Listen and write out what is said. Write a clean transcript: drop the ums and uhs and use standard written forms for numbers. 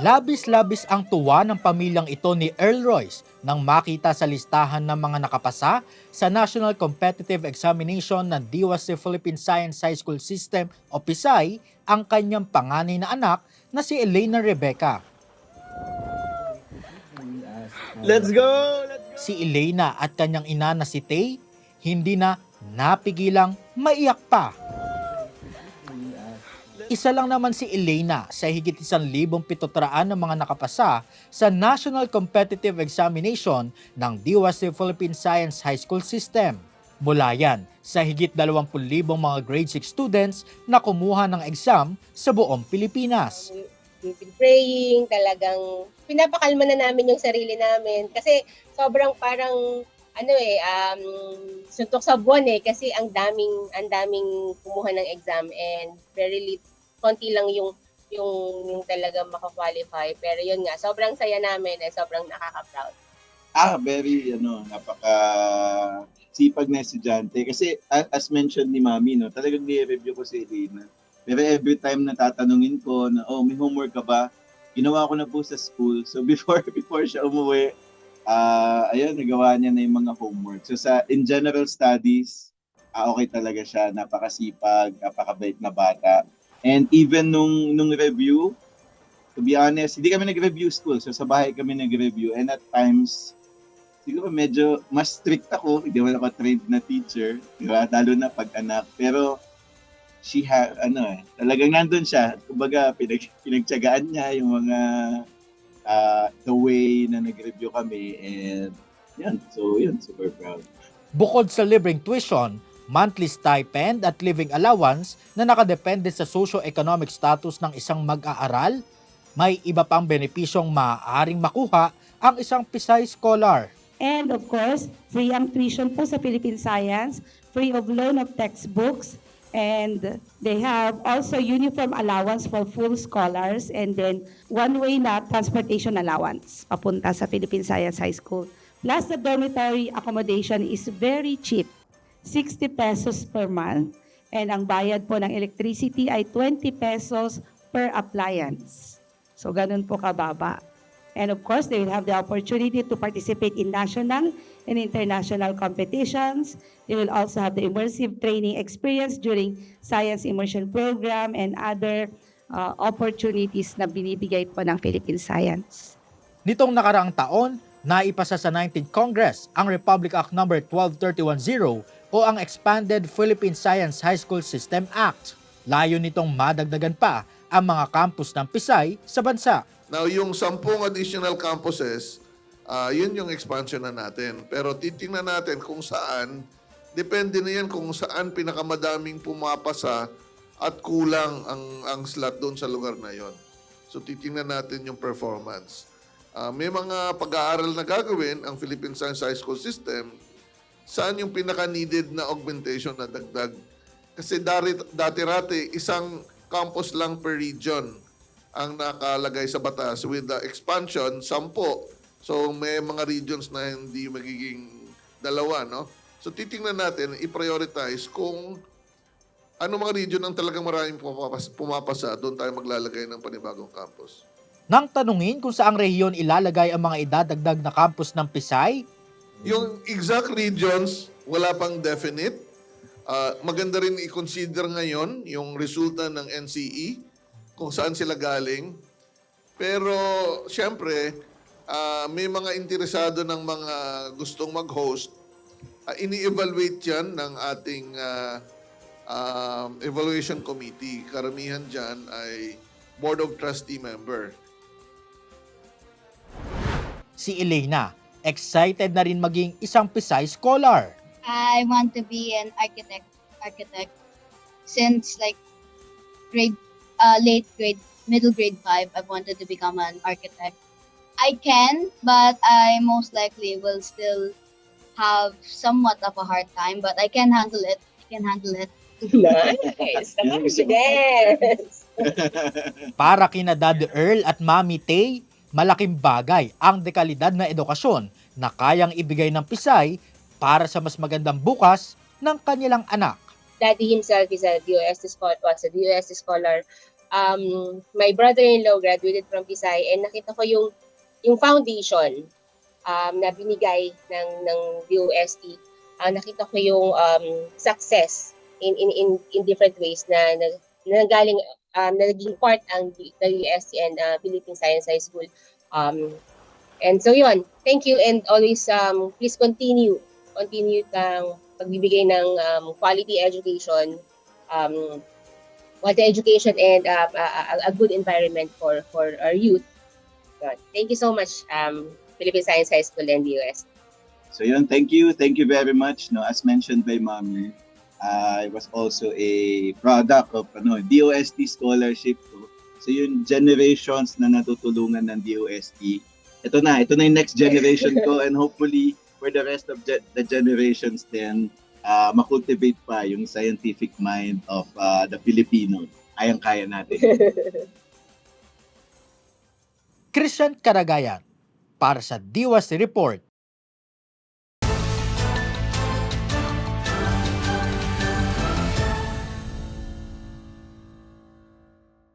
Labis-labis ang tuwa ng pamilyang ito ni Earl Royce nang makita sa listahan ng mga nakapasa sa National Competitive Examination ng DIWASE Philippine Science High School System o PSAI ang kanyang panganay na anak na si Elena Rebecca. Let's go! Si Elena at kanyang ina na si Tay hindi na napigilang maiyak pa. Isa lang naman si Elena sa higit 1,700 ng mga nakapasa sa National Competitive Examination ng DIWASE Philippine Science High School System. Mula yan sa higit 20,000 mga grade 6 students na kumuha ng exam sa buong Pilipinas. We've been praying, talagang pinapakalma na namin yung sarili namin kasi sobrang parang suntok sa buwan kasi ang daming kumuha ng exam and konti lang yung talaga maka-qualify, pero yun nga sobrang saya namin sobrang nakaka-proud. Very napaka sipag na estudyante kasi as mentioned ni Mami talagang ni-review ko si Elena. Pero every time na tatanungin ko na may homework ka ba? Ginawa ko na po sa school. So before siya umuwi, nagawa niya na yung mga homework. So in general studies, okay talaga siya, napakasipag, napakabait na bata. And even nung review, to be honest, hindi kami nag-review school. So sa bahay kami nag-review. And at times, siguro medyo mas strict ako. Hindi naman ako trained na teacher. Diba? Lalo na pag anak. Pero talagang nandun siya. Kumbaga, pinagtyagaan niya yung mga the way na nag-review kami. And super proud. Bukod sa libreng tuition, monthly stipend at living allowance na nakadepende sa socio-economic status ng isang mag-aaral, may iba pang benepisyong maaaring makuha ang isang PSAI scholar. And of course, free ang tuition po sa Philippine Science, free of loan of textbooks, and they have also uniform allowance for full scholars and then one-way na transportation allowance papunta sa Philippine Science High School. Plus, the dormitory accommodation is very cheap. 60 pesos per month. And ang bayad po ng electricity ay 20 pesos per appliance. So, ganun po kababa. And of course, they will have the opportunity to participate in national and international competitions. They will also have the immersive training experience during science immersion program and other opportunities na binibigay po ng Philippine Science. Nitong nakaraang taon, naipasa sa 19th Congress ang Republic Act No. 12310 o ang Expanded Philippine Science High School System Act. Layo nitong madagdagan pa ang mga campus ng PSAI sa bansa. Now, yung 10 additional campuses, yun yung expansion na natin. Pero titingnan natin kung saan, depende na yan kung saan pinakamadaming pumapasa at kulang ang slot doon sa lugar na yon. So titingnan natin yung performance. May mga pag-aaral na gagawin ang Philippine Science High School System. Saan yung pinaka-needed na augmentation na dagdag? Kasi dati-rati, isang campus lang per region ang nakalagay sa batas. With the expansion, 10. So may mga regions na hindi magiging 2, no? So titingnan natin, i-prioritize kung ano mga region ang talagang maraming pumapasa, doon tayo maglalagay ng panibagong campus. Nang tanungin kung saang rehiyon ilalagay ang mga idadagdag na campus ng PSAI, yung exact regions, wala pang definite. Maganda rin i-consider ngayon yung resulta ng NCE, kung saan sila galing. Pero, siyempre, may mga interesado ng mga gustong mag-host. Ini-evaluate yan ng ating evaluation committee. Karamihan dyan ay Board of Trustee member. si Elena, excited na rin maging isang PSAI scholar. I want to be an architect since like middle grade 5. I wanted to become an architect. I can, but I most likely will still have somewhat of a hard time, but I can handle it. Nice. Yes. Para kina Daddy Earl at Mami Tay, malaking bagay ang dekalidad na edukasyon na kayang ibigay ng PSAI para sa mas magandang bukas ng kanilang anak. daddy himself is a DOST scholar, was a DOST scholar. My brother-in-law graduated from Pisay, and nakita ko yung foundation na binigay ng DOST. Nakita ko yung success in different ways na nagaling na naging part ang DOST and Philippine Science High School. And so yun, thank you, and always please continue kang pagbibigay ng quality education, and a good environment for our youth. Yun. Thank you so much, Philippine Science High School and DOST. So yun, thank you very much. No, as mentioned by Mami, I was also a product of DOST scholarship. So yun, generations na natutulungan ng DOST. Ito na yung next generation ko, and hopefully for the rest of the generations then makultivate pa yung scientific mind of the Filipino. Kayang-kaya natin. Christian Karagayan para sa DOST Report